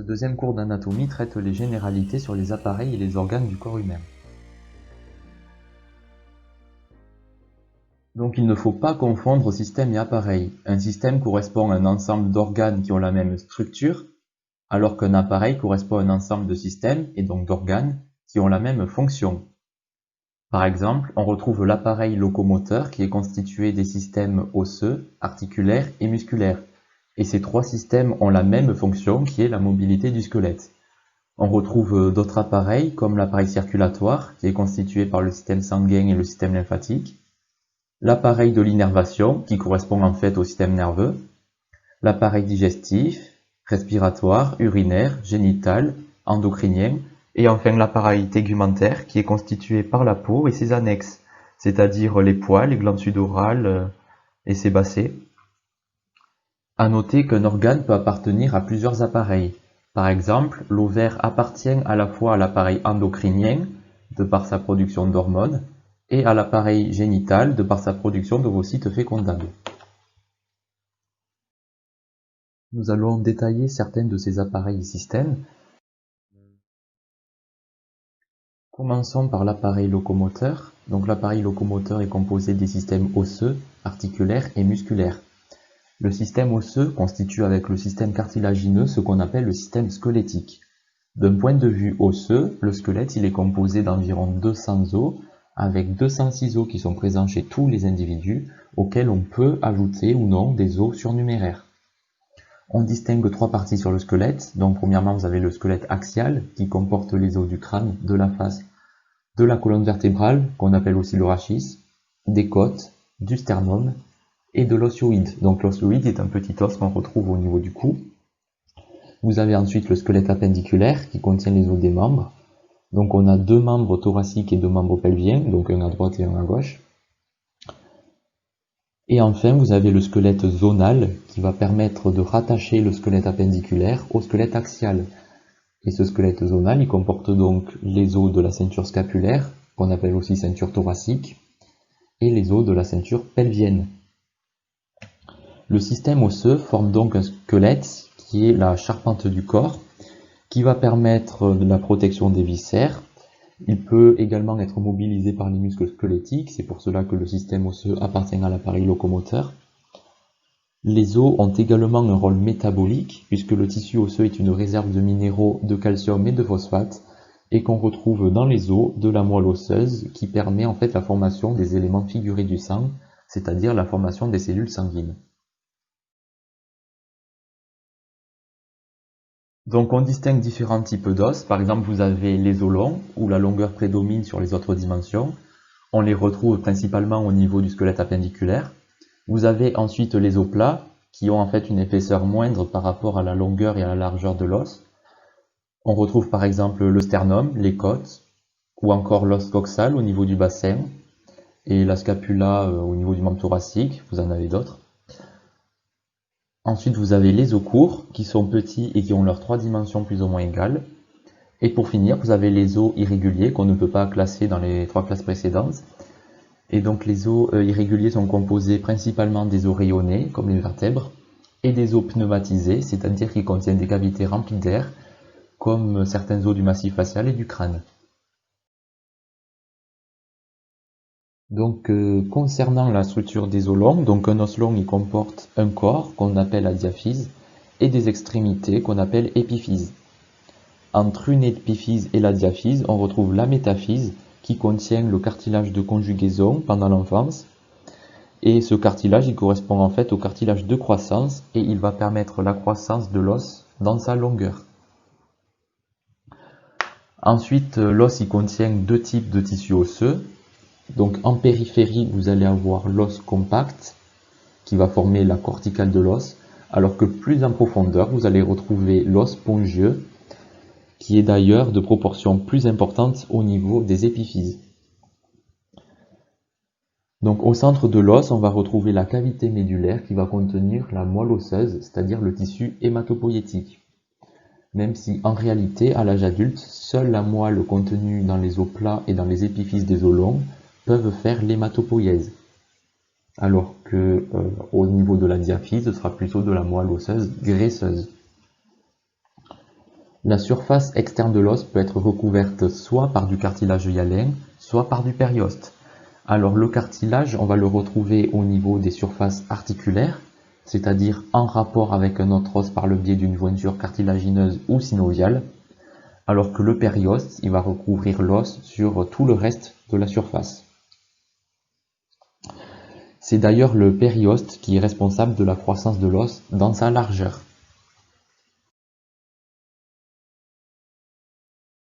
deuxième cours d'anatomie traite les généralités sur les appareils et les organes du corps humain. Donc il ne faut pas confondre système et appareil. Un système correspond à un ensemble d'organes qui ont la même structure, alors qu'un appareil correspond à un ensemble de systèmes, et donc d'organes, qui ont la même fonction. Par exemple, on retrouve l'appareil locomoteur qui est constitué des systèmes osseux, articulaires et musculaires. Et ces trois systèmes ont la même fonction qui est la mobilité du squelette. On retrouve d'autres appareils comme l'appareil circulatoire qui est constitué par le système sanguin et le système lymphatique, l'appareil de l'innervation qui correspond en fait au système nerveux, l'appareil digestif, respiratoire, urinaire, génital, endocrinien, et enfin l'appareil tégumentaire qui est constitué par la peau et ses annexes, c'est-à-dire les poils, les glandes sudorales et sébacées. À noter qu'un organe peut appartenir à plusieurs appareils. Par exemple, l'ovaire appartient à la fois à l'appareil endocrinien, de par sa production d'hormones, et à l'appareil génital, de par sa production d'ovocytes fécondables. Nous allons détailler certains de ces appareils et systèmes. Commençons par l'appareil locomoteur. Donc l'appareil locomoteur est composé des systèmes osseux, articulaires et musculaires. Le système osseux constitue avec le système cartilagineux ce qu'on appelle le système squelettique. D'un point de vue osseux, le squelette il est composé d'environ 200 os, avec 206 os qui sont présents chez tous les individus, auxquels on peut ajouter ou non des os surnuméraires. On distingue trois parties sur le squelette. Donc premièrement, vous avez le squelette axial, qui comporte les os du crâne, de la face, de la colonne vertébrale, qu'on appelle aussi le rachis, des côtes, du sternum, et de l'osioïde. Donc l'osioïde est un petit os qu'on retrouve au niveau du cou. Vous avez ensuite le squelette appendiculaire qui contient les os des membres. Donc on a deux membres thoraciques et deux membres pelviens, donc un à droite et un à gauche. Et enfin vous avez le squelette zonal qui va permettre de rattacher le squelette appendiculaire au squelette axial. Et ce squelette zonal il comporte donc les os de la ceinture scapulaire, qu'on appelle aussi ceinture thoracique, et les os de la ceinture pelvienne. Le système osseux forme donc un squelette qui est la charpente du corps, qui va permettre de la protection des viscères. Il peut également être mobilisé par les muscles squelettiques, c'est pour cela que le système osseux appartient à l'appareil locomoteur. Les os ont également un rôle métabolique, puisque le tissu osseux est une réserve de minéraux, de calcium et de phosphate, et qu'on retrouve dans les os de la moelle osseuse, qui permet en fait la formation des éléments figurés du sang, c'est-à-dire la formation des cellules sanguines. Donc on distingue différents types d'os. Par exemple, vous avez les os longs, où la longueur prédomine sur les autres dimensions. On les retrouve principalement au niveau du squelette appendiculaire. Vous avez ensuite les os plats, qui ont en fait une épaisseur moindre par rapport à la longueur et à la largeur de l'os. On retrouve par exemple le sternum, les côtes, ou encore l'os coxal au niveau du bassin, et la scapula au niveau du membre thoracique, vous en avez d'autres. Ensuite, vous avez les os courts, qui sont petits et qui ont leurs trois dimensions plus ou moins égales. Et pour finir, vous avez les os irréguliers, qu'on ne peut pas classer dans les trois classes précédentes. Et donc les os irréguliers sont composés principalement des os rayonnés, comme les vertèbres, et des os pneumatisés, c'est-à-dire qu'ils contiennent des cavités remplies d'air, comme certains os du massif facial et du crâne. Donc concernant la structure des os longs, donc un os long il comporte un corps qu'on appelle la diaphyse et des extrémités qu'on appelle épiphyse. Entre une épiphyse et la diaphyse, on retrouve la métaphyse qui contient le cartilage de conjugaison pendant l'enfance. Et ce cartilage il correspond en fait au cartilage de croissance et il va permettre la croissance de l'os dans sa longueur. Ensuite, l'os il contient deux types de tissus osseux. Donc en périphérie, vous allez avoir l'os compact qui va former la corticale de l'os, alors que plus en profondeur, vous allez retrouver l'os spongieux qui est d'ailleurs de proportions plus importantes au niveau des épiphyses. Donc au centre de l'os, on va retrouver la cavité médulaire qui va contenir la moelle osseuse, c'est-à-dire le tissu hématopoïétique. Même si en réalité, à l'âge adulte, seule la moelle contenue dans les os plats et dans les épiphyses des os longs peuvent faire l'hématopoïèse, alors que au niveau de la diaphyse, ce sera plutôt de la moelle osseuse graisseuse. La surface externe de l'os peut être recouverte soit par du cartilage hyalin, soit par du périoste. Alors le cartilage, on va le retrouver au niveau des surfaces articulaires, c'est-à-dire en rapport avec un autre os par le biais d'une jointure cartilagineuse ou synoviale, alors que le périoste, il va recouvrir l'os sur tout le reste de la surface. C'est d'ailleurs le périoste qui est responsable de la croissance de l'os dans sa largeur.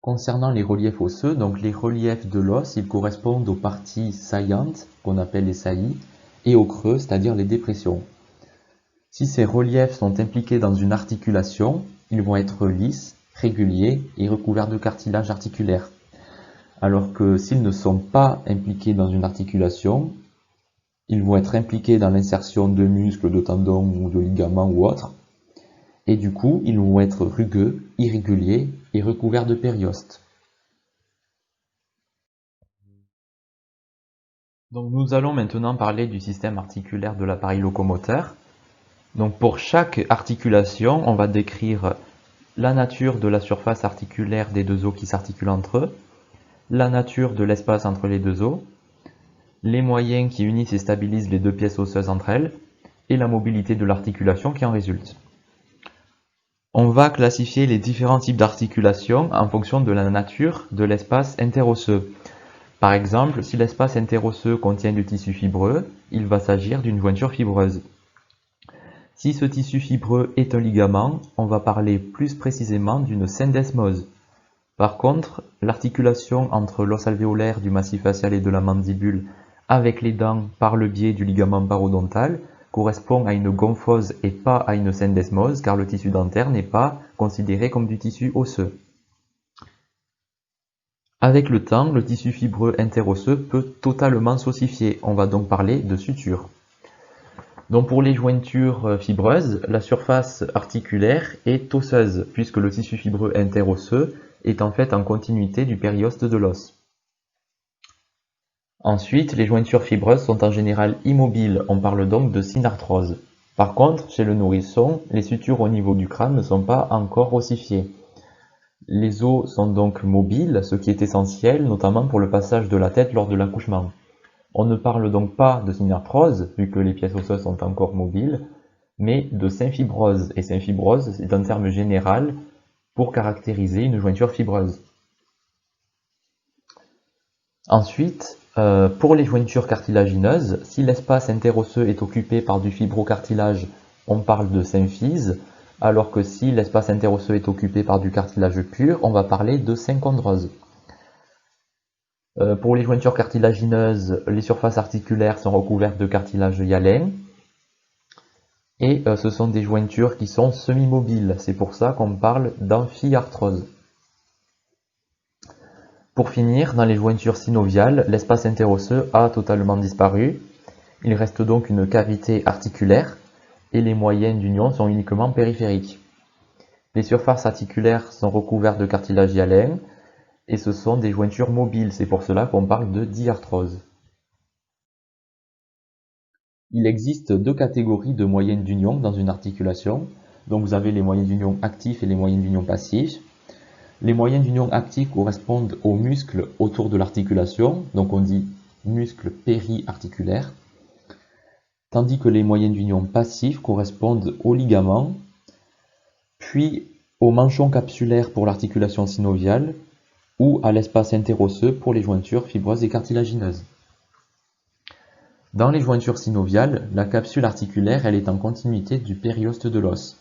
Concernant les reliefs osseux, donc les reliefs de l'os, ils correspondent aux parties saillantes, qu'on appelle les saillies, et aux creux, c'est-à-dire les dépressions. Si ces reliefs sont impliqués dans une articulation, ils vont être lisses, réguliers et recouverts de cartilage articulaire. Alors que s'ils ne sont pas impliqués dans une articulation, ils vont être impliqués dans l'insertion de muscles, de tendons ou de ligaments ou autres, et du coup, ils vont être rugueux, irréguliers et recouverts de périoste. Donc nous allons maintenant parler du système articulaire de l'appareil locomoteur. Donc pour chaque articulation, on va décrire la nature de la surface articulaire des deux os qui s'articulent entre eux, la nature de l'espace entre les deux os, les moyens qui unissent et stabilisent les deux pièces osseuses entre elles, et la mobilité de l'articulation qui en résulte. On va classifier les différents types d'articulation en fonction de la nature de l'espace interosseux. Par exemple, si l'espace interosseux contient du tissu fibreux, il va s'agir d'une jointure fibreuse. Si ce tissu fibreux est un ligament, on va parler plus précisément d'une syndesmose. Par contre, l'articulation entre l'os alvéolaire du massif facial et de la mandibule avec les dents par le biais du ligament parodontal correspond à une gomphose et pas à une syndesmose car le tissu dentaire n'est pas considéré comme du tissu osseux. Avec le temps, le tissu fibreux interosseux peut totalement s'ossifier, on va donc parler de suture. Donc pour les jointures fibreuses, la surface articulaire est osseuse puisque le tissu fibreux interosseux est en fait en continuité du périoste de l'os. Ensuite, les jointures fibreuses sont en général immobiles, on parle donc de synarthrose. Par contre, chez le nourrisson, les sutures au niveau du crâne ne sont pas encore ossifiées. Les os sont donc mobiles, ce qui est essentiel, notamment pour le passage de la tête lors de l'accouchement. On ne parle donc pas de synarthrose, vu que les pièces osseuses sont encore mobiles, mais de synfibrose. Et synfibrose, c'est un terme général pour caractériser une jointure fibreuse. Ensuite, pour les jointures cartilagineuses, si l'espace interosseux est occupé par du fibrocartilage, on parle de symphyse, alors que si l'espace interosseux est occupé par du cartilage pur, on va parler de synchondrose. Pour les jointures cartilagineuses, les surfaces articulaires sont recouvertes de cartilage hyalin, et ce sont des jointures qui sont semi-mobiles, c'est pour ça qu'on parle d'amphiarthrose. Pour finir, dans les jointures synoviales, l'espace interosseux a totalement disparu, il reste donc une cavité articulaire, et les moyens d'union sont uniquement périphériques. Les surfaces articulaires sont recouvertes de cartilage hyalin, et ce sont des jointures mobiles, c'est pour cela qu'on parle de diarthrose. Il existe deux catégories de moyens d'union dans une articulation. Donc vous avez les moyens d'union actifs et les moyens d'union passifs. Les moyens d'union actifs correspondent aux muscles autour de l'articulation, donc on dit muscles périarticulaires, tandis que les moyens d'union passifs correspondent aux ligaments, puis aux manchons capsulaires pour l'articulation synoviale, ou à l'espace interosseux pour les jointures fibreuses et cartilagineuses. Dans les jointures synoviales, la capsule articulaire elle est en continuité du périoste de l'os.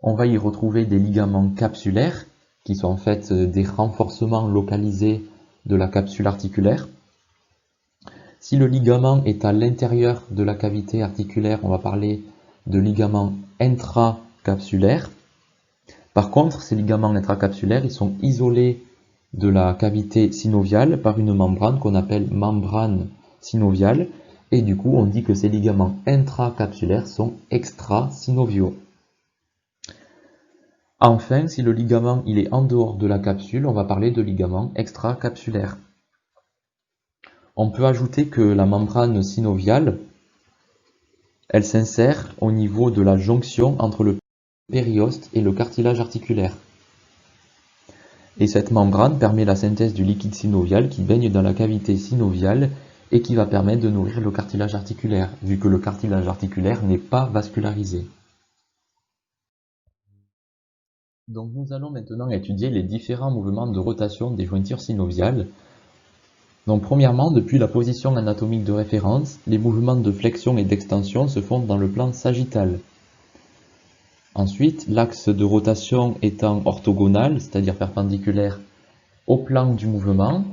On va y retrouver des ligaments capsulaires, qui sont en fait des renforcements localisés de la capsule articulaire. Si le ligament est à l'intérieur de la cavité articulaire, on va parler de ligaments intracapsulaires. Par contre, ces ligaments intracapsulaires, ils sont isolés de la cavité synoviale par une membrane qu'on appelle membrane synoviale, et du coup on dit que ces ligaments intracapsulaires sont extrasynoviaux. Enfin, si le ligament il est en dehors de la capsule, on va parler de ligament extracapsulaire. On peut ajouter que la membrane synoviale, elle s'insère au niveau de la jonction entre le périoste et le cartilage articulaire. Et cette membrane permet la synthèse du liquide synovial qui baigne dans la cavité synoviale et qui va permettre de nourrir le cartilage articulaire, vu que le cartilage articulaire n'est pas vascularisé. Donc nous allons maintenant étudier les différents mouvements de rotation des jointures synoviales. Donc premièrement, depuis la position anatomique de référence, les mouvements de flexion et d'extension se font dans le plan sagittal. Ensuite, l'axe de rotation étant orthogonal, c'est-à-dire perpendiculaire au plan du mouvement,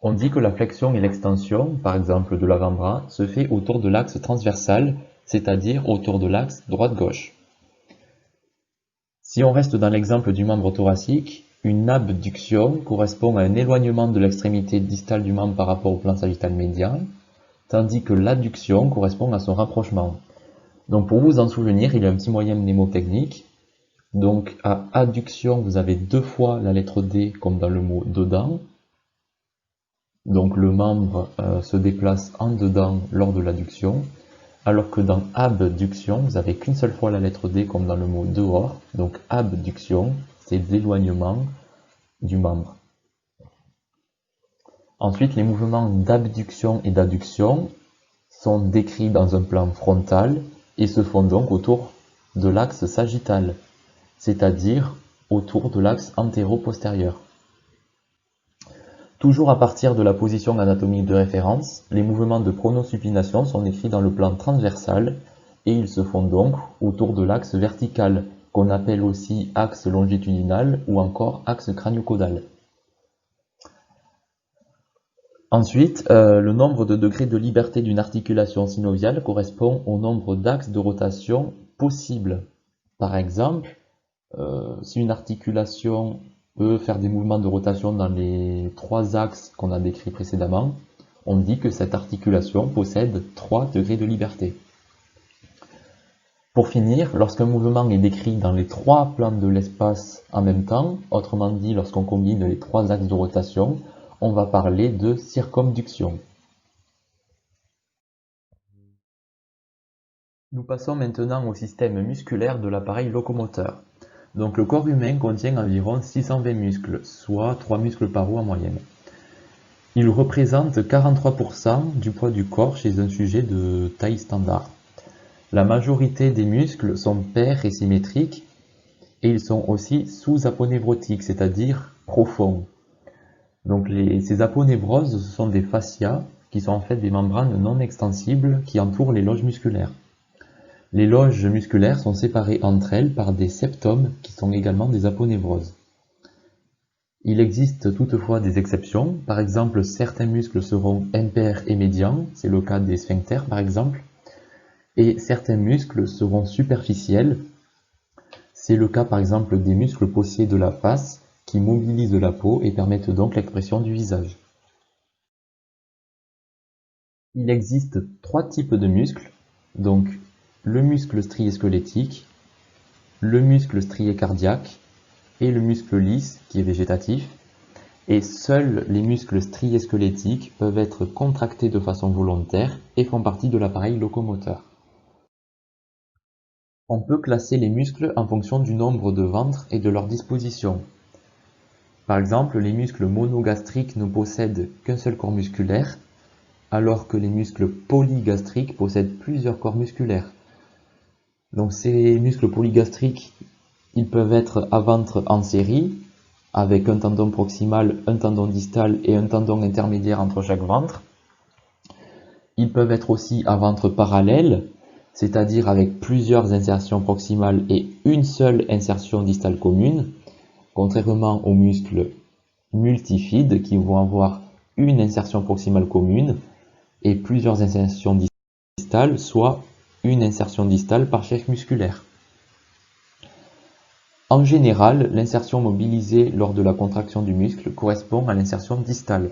on dit que la flexion et l'extension, par exemple de l'avant-bras, se fait autour de l'axe transversal, c'est-à-dire autour de l'axe droite-gauche. Si on reste dans l'exemple du membre thoracique, une abduction correspond à un éloignement de l'extrémité distale du membre par rapport au plan sagittal médian, tandis que l'adduction correspond à son rapprochement. Donc pour vous en souvenir, il y a un petit moyen mnémotechnique. Donc à adduction, vous avez 2 fois la lettre D comme dans le mot dedans. Donc le membre se déplace en dedans lors de l'adduction. Alors que dans abduction, vous n'avez qu'une seule fois la lettre D comme dans le mot dehors. Donc abduction, c'est l'éloignement du membre. Ensuite, les mouvements d'abduction et d'adduction sont décrits dans un plan frontal et se font donc autour de l'axe sagittal, c'est-à-dire autour de l'axe antéro-postérieur. Toujours à partir de la position anatomique de référence, les mouvements de pronosupination sont décrits dans le plan transversal et ils se font donc autour de l'axe vertical, qu'on appelle aussi axe longitudinal ou encore axe crânio-caudal. Ensuite, le nombre de degrés de liberté d'une articulation synoviale correspond au nombre d'axes de rotation possibles. Par exemple, si une articulation peut faire des mouvements de rotation dans les 3 axes qu'on a décrits précédemment, on dit que cette articulation possède 3 degrés de liberté. Pour finir, lorsqu'un mouvement est décrit dans les 3 plans de l'espace en même temps, autrement dit lorsqu'on combine les 3 axes de rotation, on va parler de circumduction. Nous passons maintenant au système musculaire de l'appareil locomoteur. Donc le corps humain contient environ 620 muscles, soit 3 muscles par os en moyenne. Ils représentent 43% du poids du corps chez un sujet de taille standard. La majorité des muscles sont pairs et symétriques, et ils sont aussi sous-aponevrotiques, c'est-à-dire profonds. Donc ces aponevroses, ce sont des fascias, qui sont en fait des membranes non extensibles qui entourent les loges musculaires. Les loges musculaires sont séparées entre elles par des septums qui sont également des aponevroses. Il existe toutefois des exceptions, par exemple certains muscles seront impairs et médians, c'est le cas des sphincters par exemple, et certains muscles seront superficiels, c'est le cas par exemple des muscles paussiers de la face qui mobilisent la peau et permettent donc l'expression du visage. Il existe 3 types de muscles, donc le muscle strié squelettique, le muscle strié cardiaque et le muscle lisse qui est végétatif, et seuls les muscles striés squelettiques peuvent être contractés de façon volontaire et font partie de l'appareil locomoteur. On peut classer les muscles en fonction du nombre de ventres et de leur disposition. Par exemple, les muscles monogastriques ne possèdent qu'un seul corps musculaire, alors que les muscles polygastriques possèdent plusieurs corps musculaires. Donc ces muscles polygastriques, ils peuvent être à ventre en série, avec un tendon proximal, un tendon distal et un tendon intermédiaire entre chaque ventre. Ils peuvent être aussi à ventre parallèle, c'est-à-dire avec plusieurs insertions proximales et une seule insertion distale commune, contrairement aux muscles multifides qui vont avoir une insertion proximale commune et plusieurs insertions distales, soit une insertion distale par chef musculaire. En général, l'insertion mobilisée lors de la contraction du muscle correspond à l'insertion distale.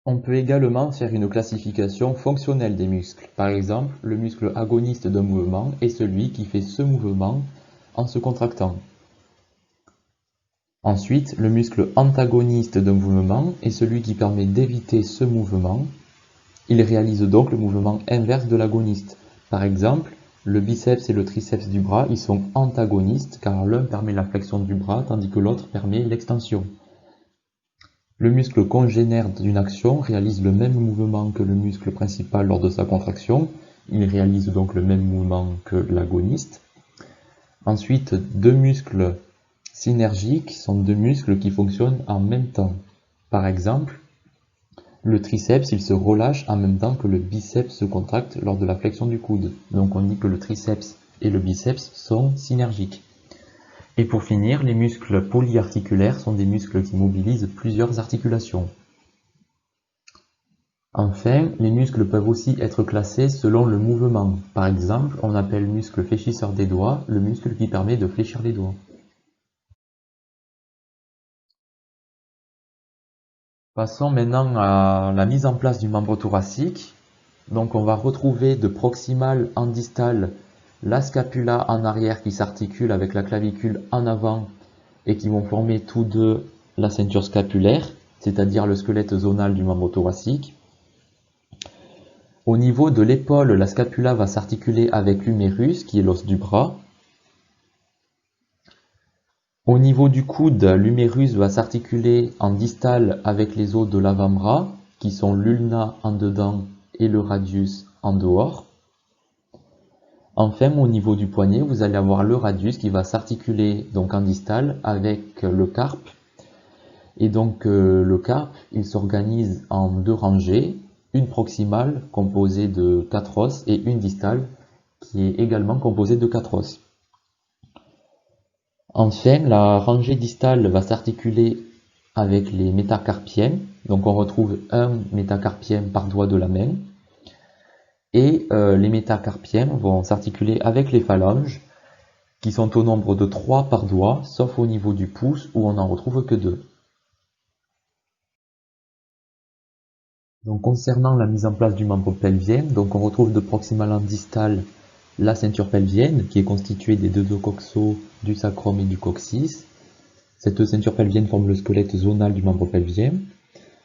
On peut également faire une classification fonctionnelle des muscles. Par exemple, le muscle agoniste d'un mouvement est celui qui fait ce mouvement en se contractant. Ensuite, le muscle antagoniste d'un mouvement est celui qui permet d'éviter ce mouvement. Il réalise donc le mouvement inverse de l'agoniste. Par exemple, le biceps et le triceps du bras, ils sont antagonistes car l'un permet la flexion du bras tandis que l'autre permet l'extension. Le muscle congénère d'une action réalise le même mouvement que le muscle principal lors de sa contraction. Il réalise donc le même mouvement que l'agoniste. Ensuite, deux muscles synergiques sont deux muscles qui fonctionnent en même temps. Par exemple, le triceps, il se relâche en même temps que le biceps se contracte lors de la flexion du coude. Donc on dit que le triceps et le biceps sont synergiques. Et pour finir, les muscles polyarticulaires sont des muscles qui mobilisent plusieurs articulations. Enfin, les muscles peuvent aussi être classés selon le mouvement. Par exemple, on appelle muscle fléchisseur des doigts le muscle qui permet de fléchir les doigts. Passons maintenant à la mise en place du membre thoracique. Donc on va retrouver de proximal en distal la scapula en arrière qui s'articule avec la clavicule en avant et qui vont former tous deux la ceinture scapulaire, c'est-à-dire le squelette zonal du membre thoracique. Au niveau de l'épaule, la scapula va s'articuler avec l'humérus, qui est l'os du bras. Au niveau du coude, l'humérus va s'articuler en distal avec les os de l'avant-bras, qui sont l'ulna en dedans et le radius en dehors. Enfin, au niveau du poignet, vous allez avoir le radius qui va s'articuler donc en distal avec le carpe. Et donc le carpe, il s'organise en deux rangées, une proximale composée de 4 os et une distale qui est également composée de 4 os. Enfin, la rangée distale va s'articuler avec les métacarpiens. Donc on retrouve un métacarpien par doigt de la main. Et les métacarpiens vont s'articuler avec les phalanges, qui sont au nombre de 3 par doigt, sauf au niveau du pouce où on n'en retrouve que 2. Donc concernant la mise en place du membre pelvien, donc on retrouve de proximal en distal la ceinture pelvienne, qui est constituée des deux os coxaux, du sacrum et du coccyx. Cette ceinture pelvienne forme le squelette zonal du membre pelvien.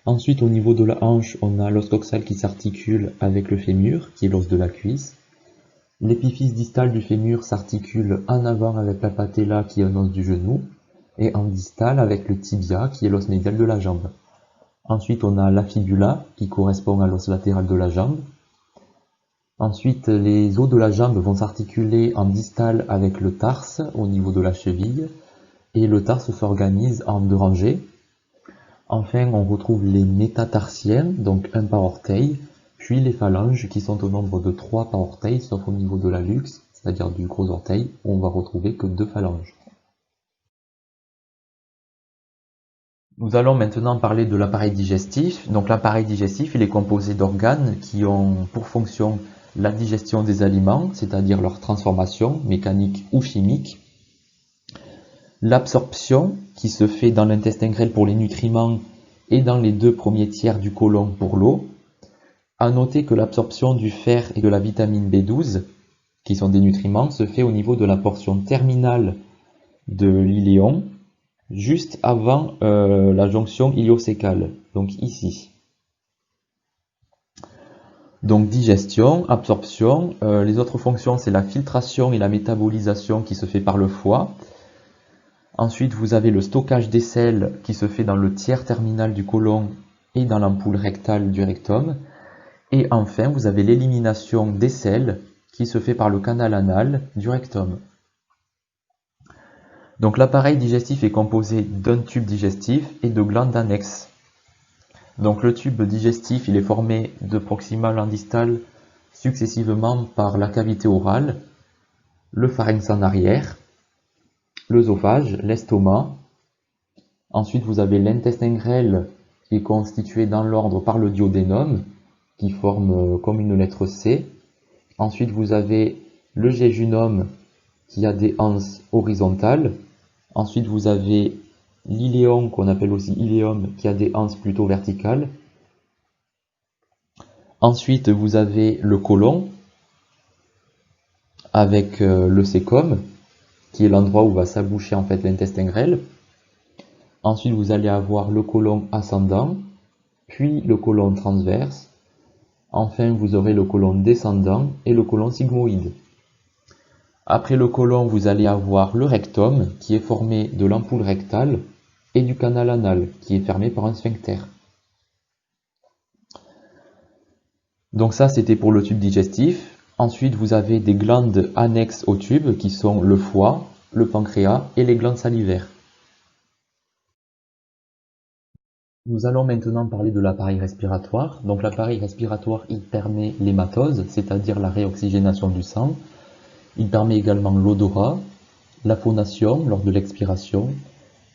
Ensuite, au niveau de la hanche, on a l'os coxal qui s'articule avec le fémur, qui est l'os de la cuisse. L'épiphyse distale du fémur s'articule en avant avec la patella, qui est un os du genou, et en distal avec le tibia, qui est l'os médial de la jambe. Ensuite, on a la fibula, qui correspond à l'os latéral de la jambe. Ensuite, les os de la jambe vont s'articuler en distal avec le tarse, au niveau de la cheville, et le tarse s'organise en deux rangées. Enfin, on retrouve les métatarsiens, donc un par orteil, puis les phalanges qui sont au nombre de 3 par orteil, sauf au niveau de la luxe, c'est-à-dire du gros orteil, où on va retrouver que 2 phalanges. Nous allons maintenant parler de l'appareil digestif. Donc l'appareil digestif, il est composé d'organes qui ont pour fonction la digestion des aliments, c'est-à-dire leur transformation mécanique ou chimique, l'absorption qui se fait dans l'intestin grêle pour les nutriments et dans les 2 premiers tiers du côlon pour l'eau. À noter que l'absorption du fer et de la vitamine B12, qui sont des nutriments, se fait au niveau de la portion terminale de l'iléon, juste avant la jonction iléocécale, donc ici. Donc digestion, absorption, les autres fonctions c'est la filtration et la métabolisation qui se fait par le foie. Ensuite, vous avez le stockage des sels qui se fait dans le tiers terminal du côlon et dans l'ampoule rectale du rectum. Et enfin, vous avez l'élimination des sels qui se fait par le canal anal du rectum. Donc l'appareil digestif est composé d'un tube digestif et de glandes annexes. Donc le tube digestif, il est formé de proximal en distal successivement par la cavité orale, le pharynx en arrière, l'œsophage, l'estomac. Ensuite, vous avez l'intestin grêle qui est constitué dans l'ordre par le duodénum, qui forme comme une lettre C. Ensuite, vous avez le jéjunum qui a des anses horizontales. Ensuite, vous avez l'iléon, qu'on appelle aussi iléum, qui a des anses plutôt verticales. Ensuite, vous avez le côlon, avec le cécum, qui est l'endroit où va s'aboucher en fait l'intestin grêle. Ensuite, vous allez avoir le côlon ascendant, puis le côlon transverse. Enfin, vous aurez le côlon descendant et le côlon sigmoïde. Après le côlon, vous allez avoir le rectum, qui est formé de l'ampoule rectale, et du canal anal, qui est fermé par un sphincter. Donc ça, c'était pour le tube digestif. Ensuite, vous avez des glandes annexes au tube, qui sont le foie, le pancréas et les glandes salivaires. Nous allons maintenant parler de l'appareil respiratoire. Donc l'appareil respiratoire, il permet l'hématose, c'est-à-dire la réoxygénation du sang. Il permet également l'odorat, la phonation lors de l'expiration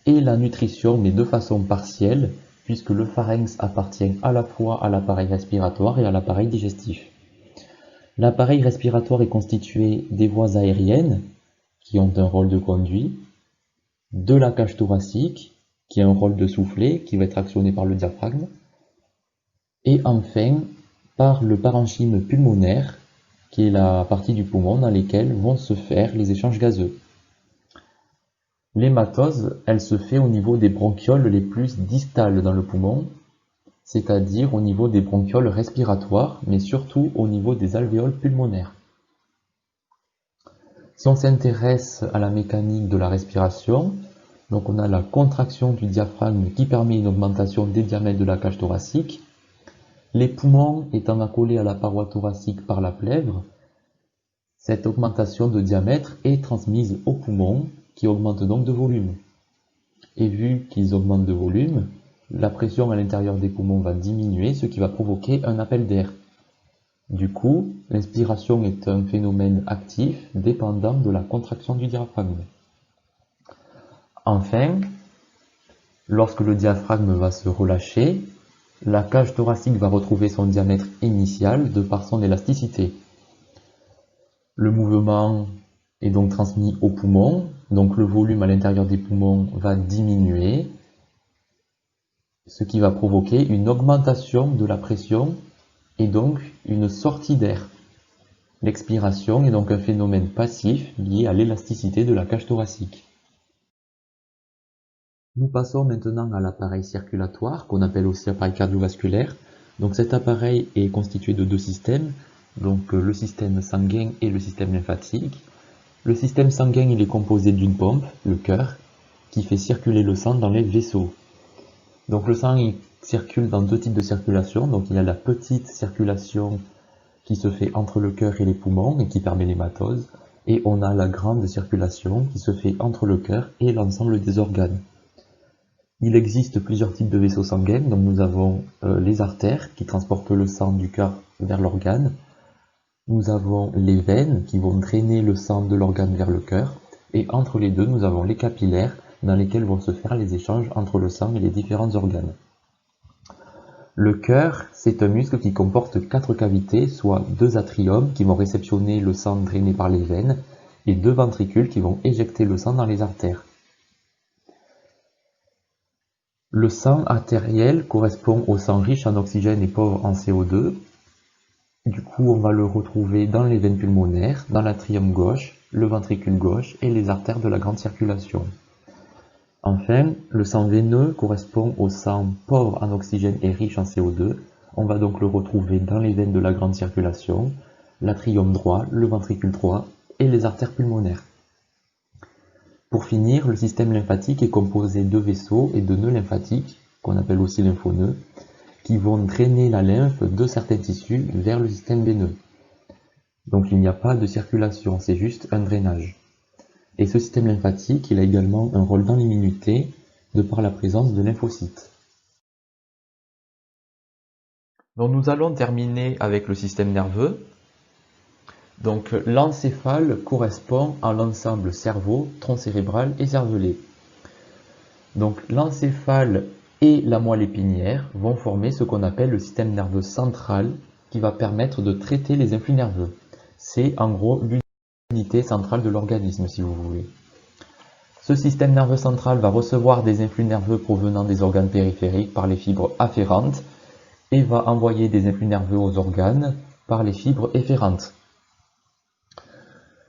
et la nutrition, mais de façon partielle, puisque le pharynx appartient à la fois à l'appareil respiratoire et à l'appareil digestif. L'appareil respiratoire est constitué des voies aériennes, qui ont un rôle de conduit, de la cage thoracique, qui a un rôle de soufflet, qui va être actionné par le diaphragme, et enfin par le parenchyme pulmonaire, qui est la partie du poumon dans laquelle vont se faire les échanges gazeux. L'hématose, elle se fait au niveau des bronchioles les plus distales dans le poumon, c'est-à-dire au niveau des bronchioles respiratoires, mais surtout au niveau des alvéoles pulmonaires. Si on s'intéresse à la mécanique de la respiration, donc on a la contraction du diaphragme qui permet une augmentation des diamètres de la cage thoracique. Les poumons étant accolés à la paroi thoracique par la plèvre, cette augmentation de diamètre est transmise aux poumons qui augmentent donc de volume. Et vu qu'ils augmentent de volume, la pression à l'intérieur des poumons va diminuer, ce qui va provoquer un appel d'air. Du coup, l'inspiration est un phénomène actif dépendant de la contraction du diaphragme. Enfin, lorsque le diaphragme va se relâcher, la cage thoracique va retrouver son diamètre initial de par son élasticité. Le mouvement est donc transmis aux poumons, donc le volume à l'intérieur des poumons va diminuer, ce qui va provoquer une augmentation de la pression et donc une sortie d'air. L'expiration est donc un phénomène passif lié à l'élasticité de la cage thoracique. Nous passons maintenant à l'appareil circulatoire, qu'on appelle aussi appareil cardiovasculaire. Donc cet appareil est constitué de deux systèmes, donc le système sanguin et le système lymphatique. Le système sanguin il est composé d'une pompe, le cœur, qui fait circuler le sang dans les vaisseaux. Donc le sang il circule dans deux types de circulation, donc il y a la petite circulation qui se fait entre le cœur et les poumons et qui permet l'hématose, et on a la grande circulation qui se fait entre le cœur et l'ensemble des organes. Il existe plusieurs types de vaisseaux sanguins, donc nous avons les artères qui transportent le sang du cœur vers l'organe, nous avons les veines qui vont drainer le sang de l'organe vers le cœur, et entre les deux nous avons les capillaires dans lesquels vont se faire les échanges entre le sang et les différents organes. Le cœur, c'est un muscle qui comporte 4 cavités, soit 2 atriums qui vont réceptionner le sang drainé par les veines, et 2 ventricules qui vont éjecter le sang dans les artères. Le sang artériel correspond au sang riche en oxygène et pauvre en CO2. Du coup, on va le retrouver dans les veines pulmonaires, dans l'atrium gauche, le ventricule gauche et les artères de la grande circulation. Enfin, le sang veineux correspond au sang pauvre en oxygène et riche en CO2. On va donc le retrouver dans les veines de la grande circulation, l'atrium droit, le ventricule droit et les artères pulmonaires. Pour finir, le système lymphatique est composé de vaisseaux et de nœuds lymphatiques, qu'on appelle aussi lymphonoeux, qui vont drainer la lymphe de certains tissus vers le système veineux. Donc il n'y a pas de circulation, c'est juste un drainage. Et ce système lymphatique, il a également un rôle dans l'immunité, de par la présence de lymphocytes. Donc nous allons terminer avec le système nerveux. Donc l'encéphale correspond à l'ensemble cerveau, tronc cérébral et cervelet. Donc l'encéphale et la moelle épinière vont former ce qu'on appelle le système nerveux central qui va permettre de traiter les influx nerveux. C'est en gros l'unité centrale de l'organisme si vous voulez. Ce système nerveux central va recevoir des influx nerveux provenant des organes périphériques par les fibres afférentes et va envoyer des influx nerveux aux organes par les fibres efférentes.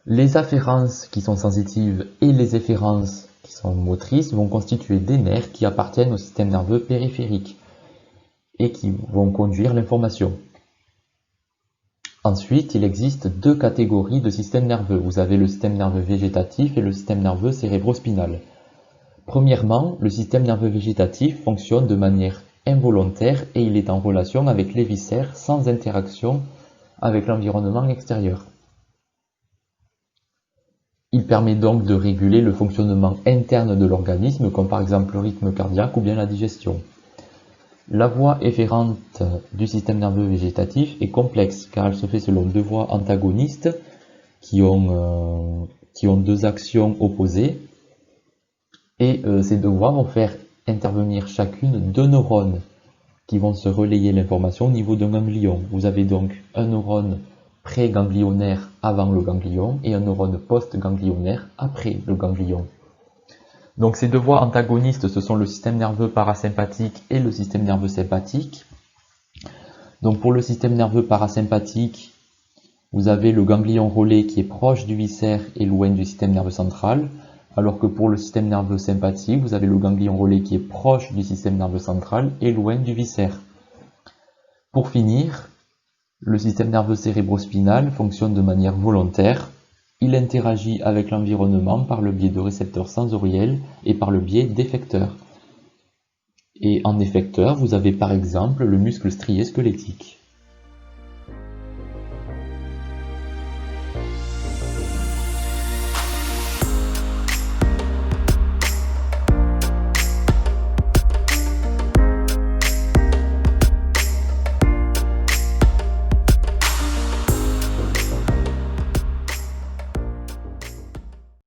Les afférences qui sont sensitives et les efférences qui sont motrices vont constituer des nerfs qui appartiennent au système nerveux périphérique et qui vont conduire l'information. Ensuite, il existe deux catégories de systèmes nerveux. Vous avez le système nerveux végétatif et le système nerveux cérébrospinal. Premièrement, le système nerveux végétatif fonctionne de manière involontaire et il est en relation avec les viscères sans interaction avec l'environnement extérieur. Il permet donc de réguler le fonctionnement interne de l'organisme, comme par exemple le rythme cardiaque ou bien la digestion. La voie efférente du système nerveux végétatif est complexe car elle se fait selon deux voies antagonistes qui ont deux actions opposées. Et ces deux voies vont faire intervenir chacune deux neurones qui vont se relayer l'information au niveau d'un ganglion. Vous avez donc un neurone pré-ganglionnaire avant le ganglion et un neurone post-ganglionnaire après le ganglion. Donc ces deux voies antagonistes, ce sont le système nerveux parasympathique et le système nerveux sympathique. Donc pour le système nerveux parasympathique, vous avez le ganglion relais qui est proche du viscère et loin du système nerveux central, alors que pour le système nerveux sympathique, vous avez le ganglion relais qui est proche du système nerveux central et loin du viscère. Pour finir, le système nerveux cérébrospinal fonctionne de manière volontaire. Il interagit avec l'environnement par le biais de récepteurs sensoriels et par le biais d'effecteurs. Et en effecteur, vous avez par exemple le muscle strié squelettique.